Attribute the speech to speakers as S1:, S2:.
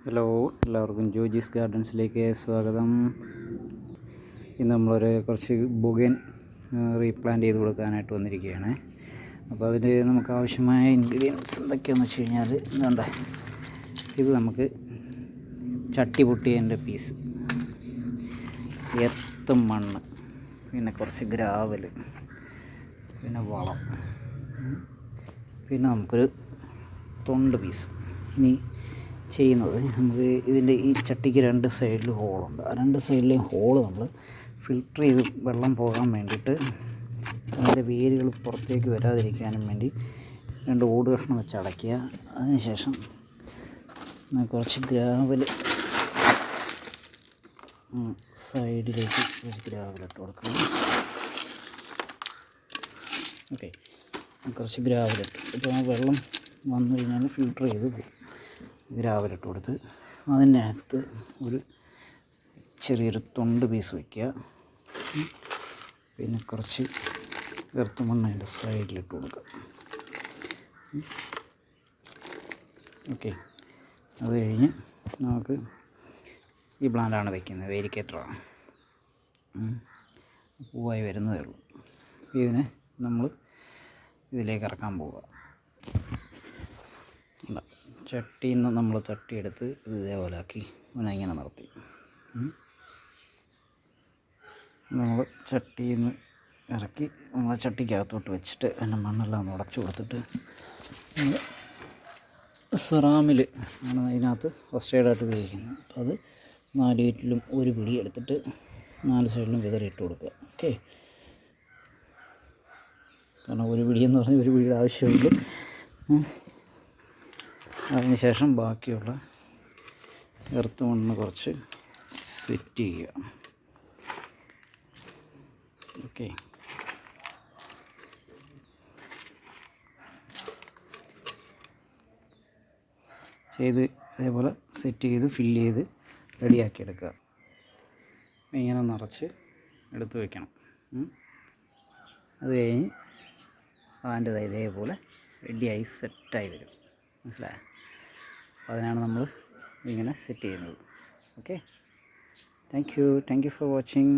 S1: Hello, എല്ലാവർക്കും ജോജീസ് ഗാർഡൻസിലേക്ക് സ്വാഗതം. ഇന്ന് നമ്മളൊരു കുറച്ച് ബൊഗേൻ റീപ്ലാന്റ് ചെയ്ത് കൊടുക്കാനായിട്ട് വന്നിരിക്കുകയാണ്. അപ്പോൾ അതിന് നമുക്ക് ആവശ്യമായ ഇൻഗ്രീഡിയൻസ് എന്തൊക്കെയാണെന്ന് വെച്ച് കഴിഞ്ഞാൽ ഇതുണ്ട്. ഇത് നമുക്ക് ചട്ടി പൊട്ടിയതിൻ്റെ പീസ്, എർത്ത് മണ്ണ്, പിന്നെ കുറച്ച് ഗ്രാവൽ, പിന്നെ വളം, പിന്നെ നമുക്കൊരു തൊണ്ട് പീസ്. ഇനി ചെയ്യുന്നത്, നമുക്ക് ഇതിൻ്റെ ഈ ചട്ടിക്ക് രണ്ട് സൈഡിൽ ഹോളുണ്ട്. ആ രണ്ട് സൈഡിലെയും ഹോള് നമ്മൾ ഫിൽട്ടർ ചെയ്ത് വെള്ളം പോകാൻ വേണ്ടിയിട്ട്, അതിൻ്റെ വേരുകൾ പുറത്തേക്ക് വരാതിരിക്കാനും വേണ്ടി രണ്ട് ഓട് കഷ്ണം വെച്ച് അടയ്ക്കുക. അതിനുശേഷം കുറച്ച് ഗ്രാവൽ സൈഡിലേക്ക് ഗ്രാവലിട്ട് കൊടുക്കുക. ഓക്കെ, കുറച്ച് ഗ്രാവലിട്ട് ഇപ്പോൾ ആ വെള്ളം വന്നു കഴിഞ്ഞാൽ ഫിൽട്ടർ ചെയ്ത് പോകും. ഗ്രാവലിട്ട് കൊടുത്ത് അതിൻ്റെ അകത്ത് ഒരു ചെറിയൊരു തൊണ്ട് പീസ് വയ്ക്കുക. പിന്നെ കുറച്ച് എർത്ത് മണ്ണ് അതിൻ്റെ സൈഡിലിട്ട് കൊടുക്കുക. ഓക്കെ, അത് കഴിഞ്ഞ് നമുക്ക് ഈ പ്ലാന്റാണ് വയ്ക്കുന്നത്, വേരിക്കേറ്ററാണ്. പൂവായി വരുന്നതേ ഉള്ളൂ. ഇതിനെ നമ്മൾ ഇതിലേക്ക് ഇറക്കാൻ പോവുക. ചട്ടിയിൽ നിന്ന് നമ്മൾ തട്ടിയെടുത്ത് ഇത് ഇതേപോലെ ആക്കി ഇങ്ങനെ നിർത്തി. നമ്മൾ ചട്ടിയിൽ നിന്ന് ഇറക്കി നമ്മൾ ചട്ടിക്കകത്തോട്ട് വെച്ചിട്ട് അതിൻ്റെ മണ്ണെല്ലാം ഒന്ന് ഉടച്ചു കൊടുത്തിട്ട് സെറാമിൽ ആണ് അതിനകത്ത് ഫസ്റ്റ് എയ്ഡായിട്ട് ഉപയോഗിക്കുന്നത്. അപ്പോൾ അത് 4 ചുറ്റിലും ഒരു പിടി എടുത്തിട്ട് 4 സൈഡിലും വിതറിയിട്ട് കൊടുക്കുക. ഓക്കെ, കാരണം ഒരു പിടിയെന്ന് പറഞ്ഞാൽ ഒരു പിടിയുടെ ആവശ്യമില്ല. അതിന് ശേഷം ബാക്കിയുള്ള എർത്ത് മണ്ണ് കുറച്ച് സെറ്റ് ചെയ്യുക. ഓക്കെ, ചെയ്ത് അതേപോലെ സെറ്റ് ചെയ്ത് ഫില്ല് ചെയ്ത് റെഡിയാക്കി എടുക്കുക. ഇങ്ങനെ നിറച്ച് എടുത്ത് വയ്ക്കണം. അത് കഴിഞ്ഞ് അതിൻ്റെ ഇതേപോലെ റെഡിയായി സെറ്റായി വരും. മനസ്സിലായോ? അതിനാണ് നമ്മൾ ഇങ്ങനെ സെറ്റ് ചെയ്യുന്നത്. Okay, thank you for watching.